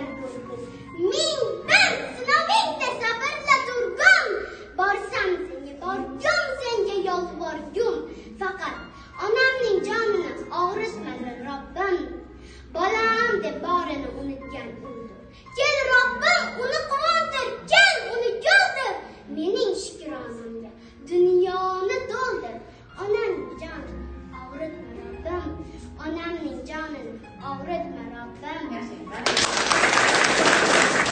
o'tgan ko'rgum. Ming bir sinovingda sabrla turgum. Borsam senga borgum, senga yolvorgum. Faqat onamning jonini og'ritmadi Robbim. Bolam deb borini unutgan undir. Kel Robbim uni quvontir, kel uni ko'rdir. Mening shukronamga dunyoni to'ldir. Onamning jonini og'ritma Robbim. Onamning jonini og'ritma Robbim.